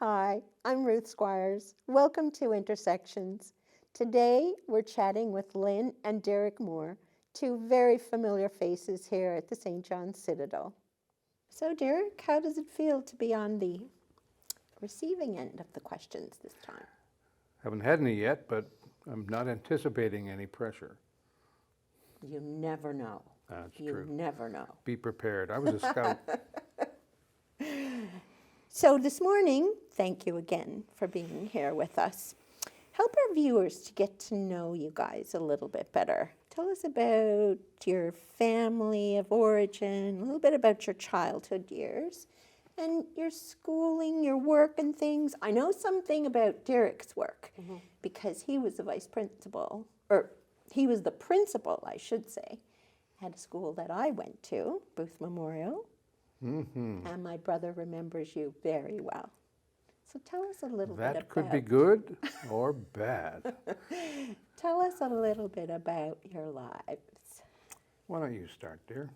Hi, I'm Ruth Squires. Welcome to Intersections. Today we're chatting with Lynn and Derrick Moore, two very familiar faces here at the St. John's Citadel. So Derrick, how does it feel to be on the receiving end of the questions this time? Haven't had any yet, but I'm not anticipating any pressure. You never know. That's You true. never know. Be prepared. I was a scout. So this morning, thank you again for being here with us. Help our viewers to get to know you guys a little bit better. Tell us about your family of origin, a little bit about your childhood years, and your schooling, your work and things. I know something about Derrick's work because he was the vice principal, or he was the principal, I should say, at a school that I went to, Booth Memorial. And my brother remembers you very well. So tell us a little bit about... That could be good or bad. Tell us a little bit about your lives. Why don't you start, dear?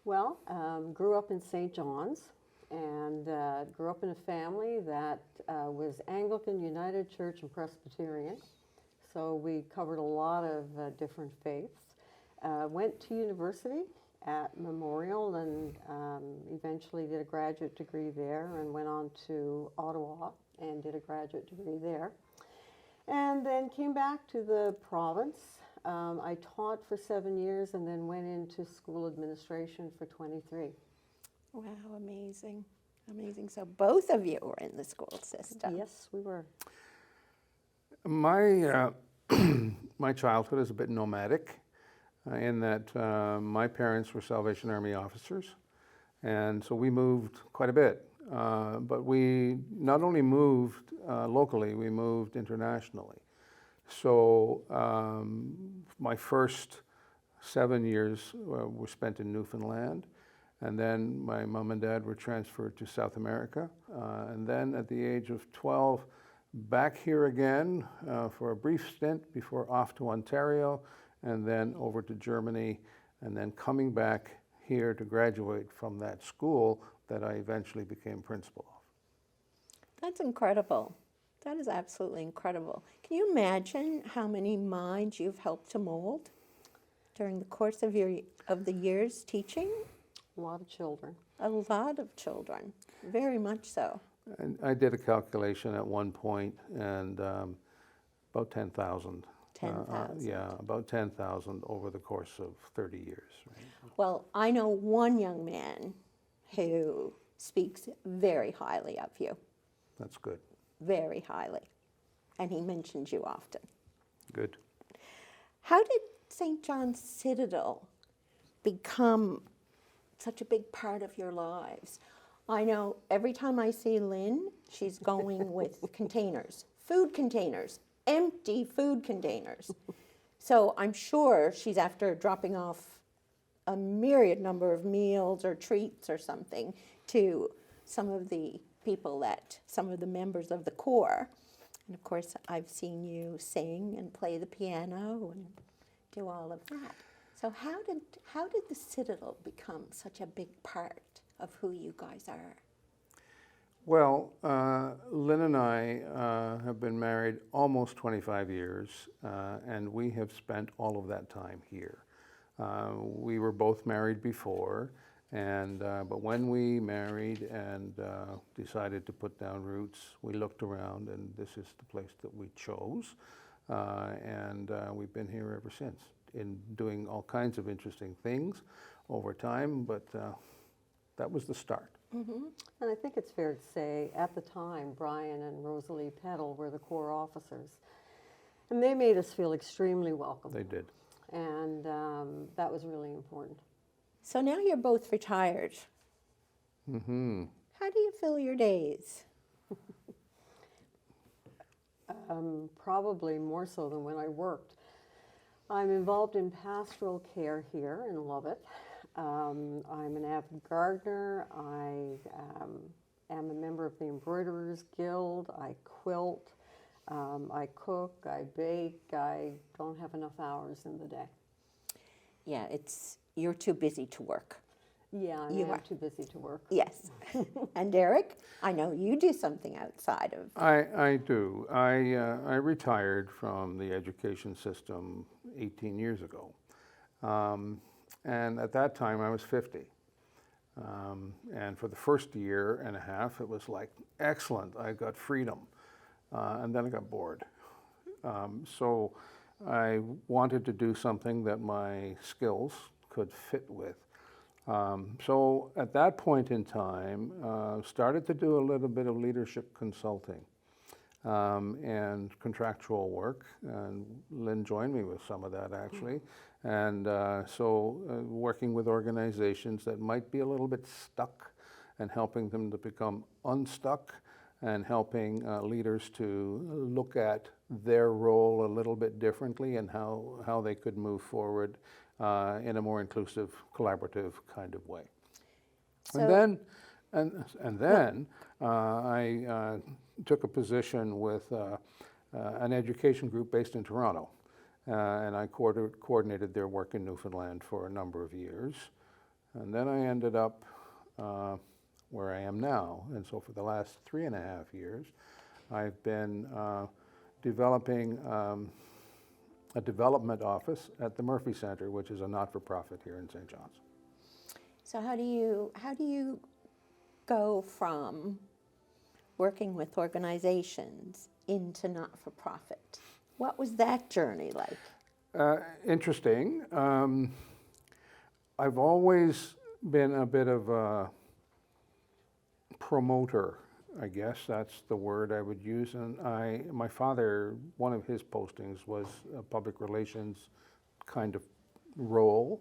Well, grew up in St. John's and grew up in a family that was Anglican, United Church, and Presbyterian. So we covered a lot of different faiths. Went to university at Memorial and eventually did a graduate degree there and went on to Ottawa and did a graduate degree there. And then came back to the province. I taught for 7 years and then went into school administration for 23. Wow, amazing. Amazing. So both of you were in the school system. Yes, we were. My, my childhood is a bit nomadic in that my parents were Salvation Army officers, and so we moved quite a bit. But we not only moved locally, we moved internationally. So my first 7 years were spent in Newfoundland, and then my mom and dad were transferred to South America. And then at the age of 12, back here again for a brief stint before off to Ontario, and then over to Germany, and then coming back here to graduate from that school that I eventually became principal of. That's incredible. That is absolutely incredible. Can you imagine how many minds you've helped to mold during the course of the years teaching? A lot of children. A lot of children, very much so. And I did a calculation at one point, and about 10,000. 10,000. Yeah, about 10,000 over the course of 30 years. Right? Well, I know one young man who speaks very highly of you, That's good. very highly, and he mentions you often. Good. How did St. John's Citadel become such a big part of your lives? I know every time I see Lynn, she's going with containers, food containers, empty food containers. So I'm sure she's after dropping off a myriad number of meals or treats or something to some of the people some of the members of the Corps. And of course, I've seen you sing and play the piano and do all of that. So how did the Citadel become such a big part of who you guys are? Well, Lynn and I have been married almost 25 years, and we have spent all of that time here. We were both married before, but when we married and decided to put down roots, we looked around, and this is the place that we chose, and we've been here ever since, in doing all kinds of interesting things over time, but that was the start. Mm-hmm. And I think it's fair to say, at the time, Brian and Rosalie Peddle were the Corps officers. And they made us feel extremely welcome. They did. And that was really important. So now you're both retired. Mm-hmm. How do you fill your days? Probably more so than when I worked. I'm involved in pastoral care here and love it. I'm an avid gardener. I am a member of the Embroiderers Guild. I quilt. I cook. I bake. I don't have enough hours in the day. Yeah, you're too busy to work. Yeah, You I'm are. too busy to work. Yes. And Derrick, I know you do something outside of. I do. I retired from the education system 18 years ago. And at that time, I was 50. And for the first year and a half, it was like, excellent, I got freedom. And then I got bored. So I wanted to do something that my skills could fit with. So at that point in time, started to do a little bit of leadership consulting and contractual work. And Lynn joined me with some of that actually. And working with organizations that might be a little bit stuck and helping them to become unstuck and helping leaders to look at their role a little bit differently and how they could move forward in a more inclusive, collaborative kind of way. So, And then I took a position with an education group based in Toronto, and I coordinated their work in Newfoundland for a number of years. And then I ended up where I am now. And so for the last 3.5 years, I've been developing a development office at the Murphy Center, which is a not-for-profit here in St. John's. so how do you go from working with organizations into not-for-profit? What was that journey like? Interesting. I've always been a bit of a promoter, I guess that's the word I would use. And my father, one of his postings was a public relations kind of role,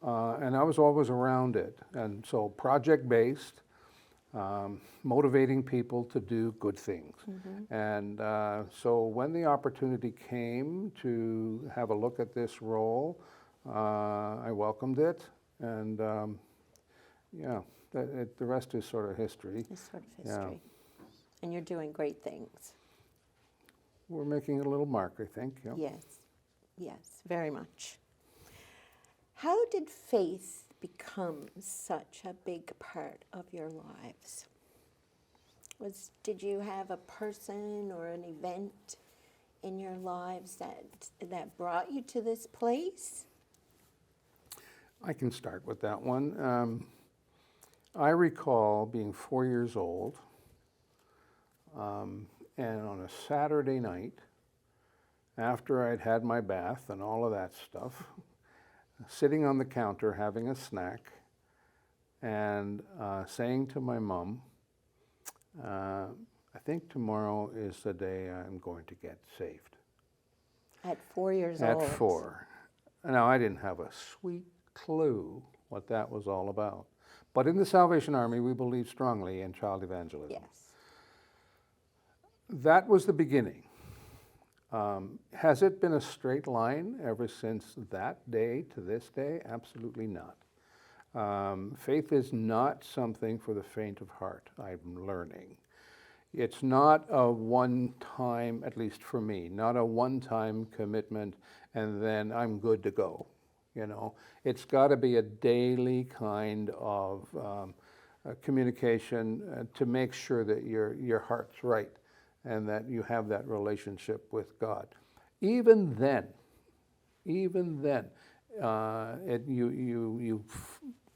and I was always around it. And so project-based, motivating people to do good things. And so when the opportunity came to have a look at this role, I welcomed it, and yeah, the rest is sort of history. This sort of Yeah. history. And you're doing great things. We're making a little mark, I think. Yeah. Yes, very much. How did faith become such a big part of your lives? Did you have a person or an event in your lives that brought you to this place? I can start with that one. I recall being 4 years old, and on a Saturday night, after I'd had my bath and all of that stuff, sitting on the counter having a snack, and saying to my mom, I think tomorrow is the day I'm going to get saved. At 4 years At old. 4. Now, I didn't have a sweet clue what that was all about. But in the Salvation Army, we believe strongly in child evangelism. Yes. That was the beginning. Has it been a straight line ever since that day to this day? Absolutely not. Faith is not something for the faint of heart, I'm learning. It's not a one-time, at least for me, not a one-time commitment and then I'm good to go. You know, it's got to be a daily kind of communication to make sure that your heart's right and that you have that relationship with God. Even then, you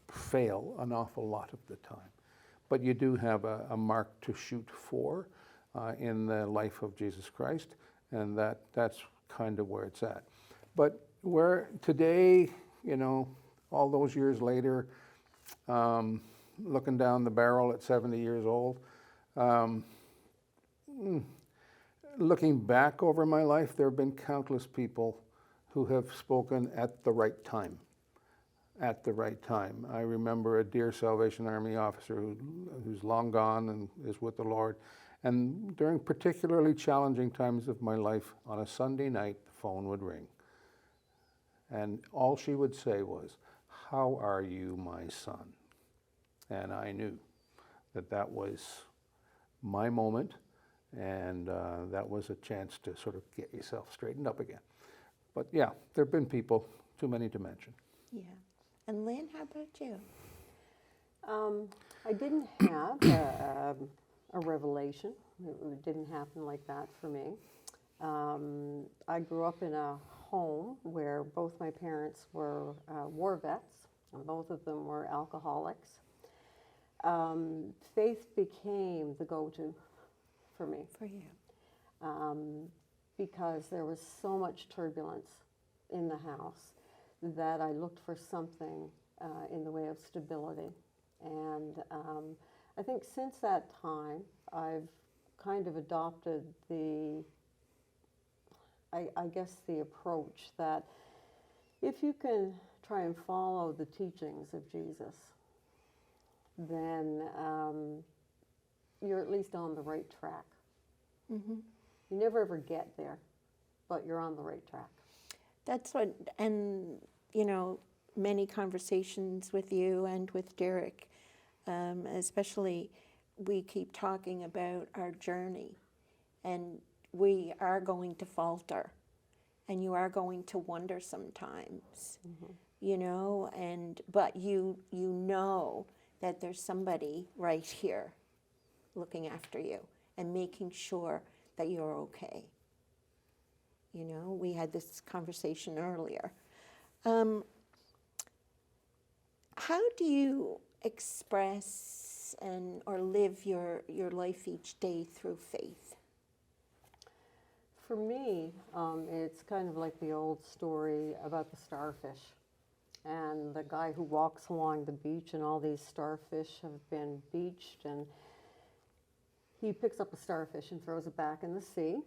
fail an awful lot of the time. But you do have a mark to shoot for in the life of Jesus Christ, and that's kind of where it's at. But where today, you know, all those years later, looking down the barrel at 70 years old, looking back over my life, there have been countless people who have spoken at the right time. At the right time. I remember a dear Salvation Army officer who's long gone and is with the Lord. And during particularly challenging times of my life, on a Sunday night, the phone would ring. And all she would say was, "How are you, my son?" And I knew that that was my moment, and that was a chance to sort of get yourself straightened up again. But yeah, there have been people, too many to mention. Yeah. And Lynn, how about you? I didn't have a revelation. It didn't happen like that for me. I grew up in a home where both my parents were war vets, and both of them were alcoholics. Faith became the go-to for me For you. because there was so much turbulence in the house that I looked for something in the way of stability. And I think since that time, I've kind of adopted I guess the approach that if you can try and follow the teachings of Jesus, then you're at least on the right track. Mm-hmm. You never ever get there, but you're on the right track. That's what, and many conversations with you and with Derrick, especially, we keep talking about our journey, and we are going to falter, and you are going to wonder sometimes, but you know that there's somebody right here looking after you and making sure that you're okay. We had this conversation earlier. How do you express or live your life each day through faith? For me, it's kind of like the old story about the starfish and the guy who walks along the beach, and all these starfish have been beached, and he picks up a starfish and throws it back in the sea,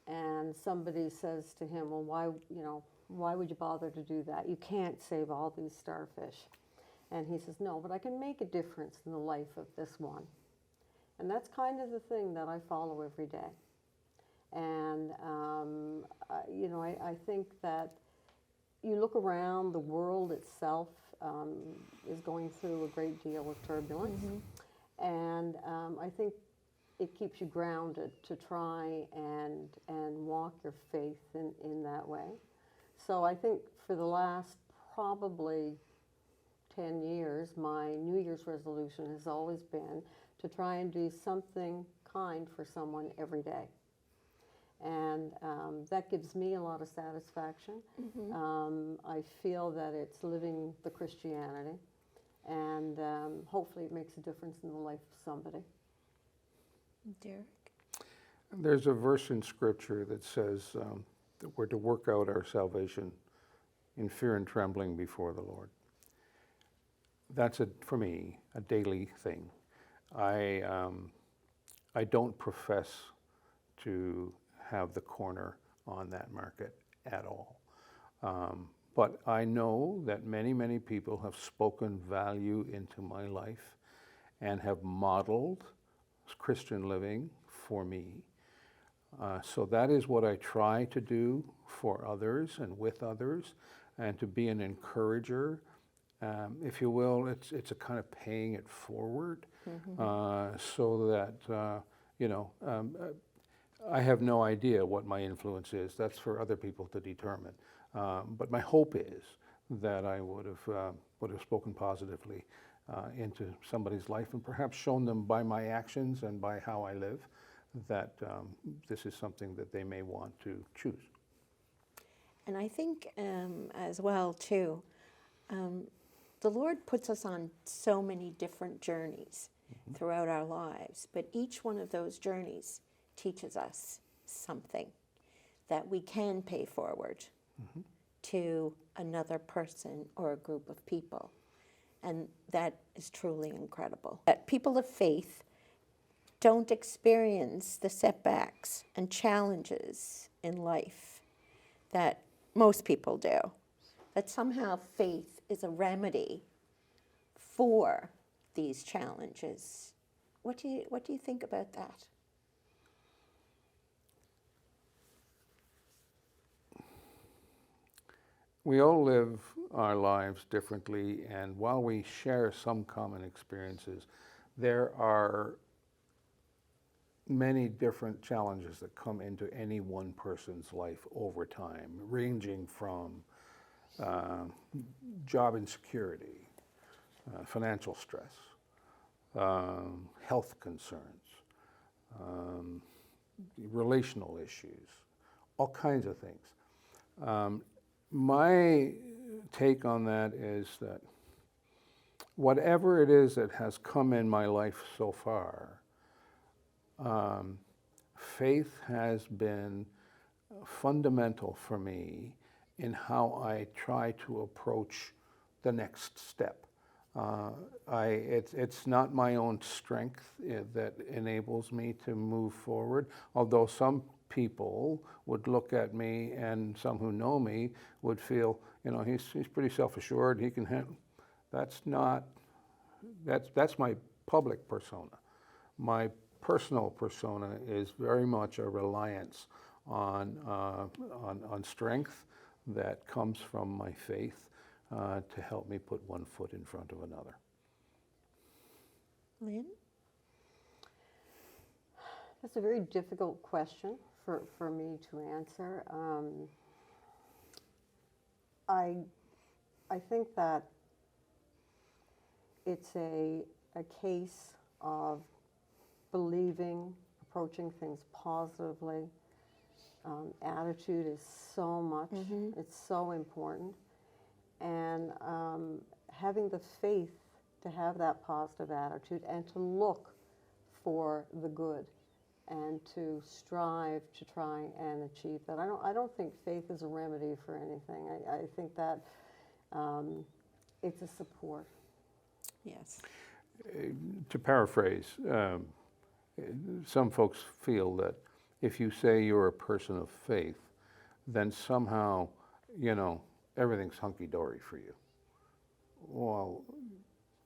and somebody says to him, well, why would you bother to do that? You can't save all these starfish. And he says, no, but I can make a difference in the life of this one. And that's kind of the thing that I follow every day. And, I think that you look around, the world itself is going through a great deal of turbulence. Mm-hmm. And I think it keeps you grounded to try and walk your faith in that way. So I think for the last probably 10 years, my New Year's resolution has always been to try and do something kind for someone every day. And that gives me a lot of satisfaction. Mm-hmm. I feel that it's living the Christianity, and hopefully it makes a difference in the life of somebody. Derrick? There's a verse in Scripture that says that we're to work out our salvation in fear and trembling before the Lord. That's, for me, a daily thing. I don't profess to have the corner on that market at all. But I know that many, many people have spoken value into my life and have modeled Christian living for me. So that is what I try to do for others and with others, and to be an encourager. If you will, it's a kind of paying it forward. Mm-hmm. So that, I have no idea what my influence is. That's for other people to determine. But my hope is that I would have spoken positively into somebody's life, and perhaps shown them by my actions and by how I live that this is something that they may want to choose. And I think as well, too, the Lord puts us on so many different journeys mm-hmm. throughout our lives, but each one of those journeys teaches us something that we can pay forward mm-hmm. to another person or a group of people. And that is truly incredible. That people of faith don't experience the setbacks and challenges in life that most people do. That somehow faith is a remedy for these challenges. What do you think about that? We all live our lives differently, and while we share some common experiences, there are many different challenges that come into any one person's life over time, ranging from job insecurity, financial stress, health concerns, um, relational issues, all kinds of things. My take on that is that whatever it is that has come in my life so far, faith has been fundamental for me in how I try to approach the next step. It's not my own strength that enables me to move forward, although some people would look at me, and some who know me would feel, he's pretty self-assured, he can handle. That's my public persona. My personal persona is very much a reliance on strength that comes from my faith to help me put one foot in front of another. Lynn? That's a very difficult question for me to answer. I think that it's a case of believing, approaching things positively. Attitude is so much, it's so important. And having the faith to have that positive attitude and to look for the good and to strive to try and achieve that. I don't think faith is a remedy for anything. I think that it's a support. Yes. To paraphrase, some folks feel that if you say you're a person of faith, then somehow, everything's hunky-dory for you. Well,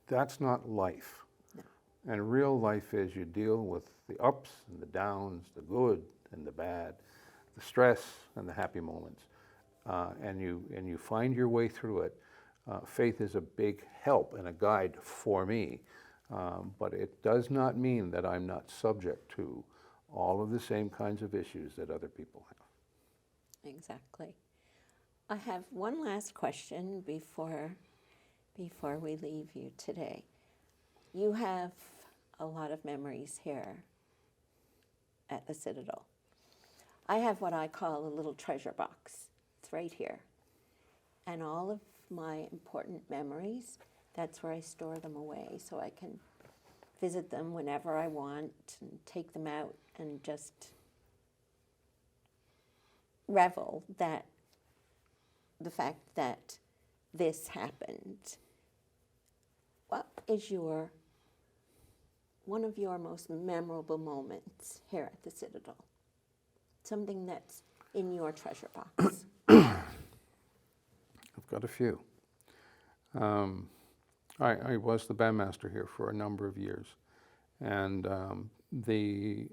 that's not life. No. And real life is you deal with the ups and the downs, the good and the bad, the stress and the happy moments, and you find your way through it. Faith is a big help and a guide for me, but it does not mean that I'm not subject to all of the same kinds of issues that other people have. Exactly. I have one last question before we leave you today. You have a lot of memories here at the Citadel. I have what I call a little treasure box. It's right here. And all of my important memories, that's where I store them away so I can visit them whenever I want and take them out and just revel that the fact that this happened. What is one of your most memorable moments here at the Citadel? Something that's in your treasure box. I've got a few. I was the bandmaster here for a number of years, and the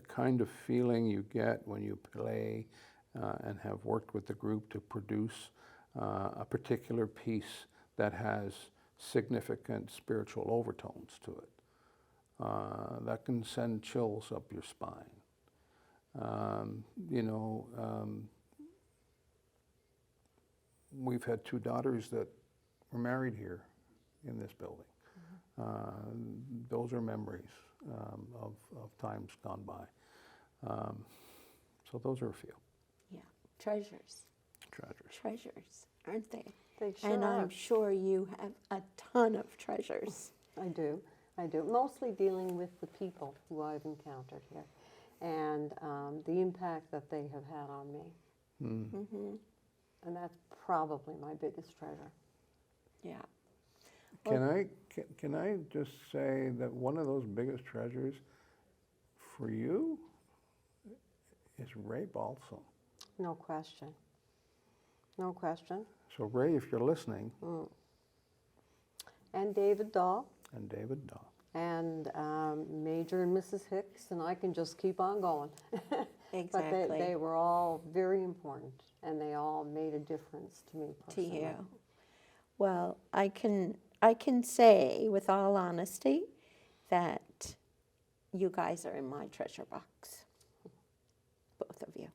kind of feeling you get when you play and have worked with the group to produce a particular piece that has significant spiritual overtones to it, that can send chills up your spine. We've had two daughters that were married here in this building. Those are memories of times gone by. So those are a few. Yeah, treasures. Treasures. Aren't they? They sure And are. I'm sure you have a ton of treasures. I do. Mostly dealing with the people who I've encountered here and the impact that they have had on me. And that's probably my biggest treasure. Yeah. Can I just say that one of those biggest treasures for you is Ray Balsam. No question. No question. So Ray, if you're listening, And David Daw. and David Daw. And Major and Mrs. Hicks, and I can just keep on going. Exactly. But they were all very important, and they all made a difference to me To personally. you. Well, I can say with all honesty that you guys are in my treasure box. Both of you.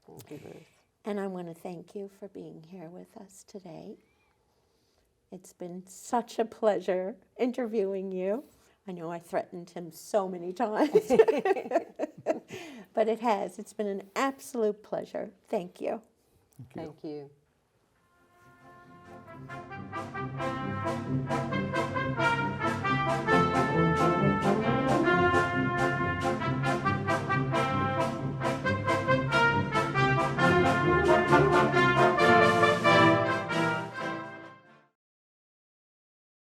Thank you, Ruth. And I want to thank you for being here with us today. It's been such a pleasure interviewing you. I know I threatened him so many times, but it has. It's been an absolute pleasure. Thank you. Thank you.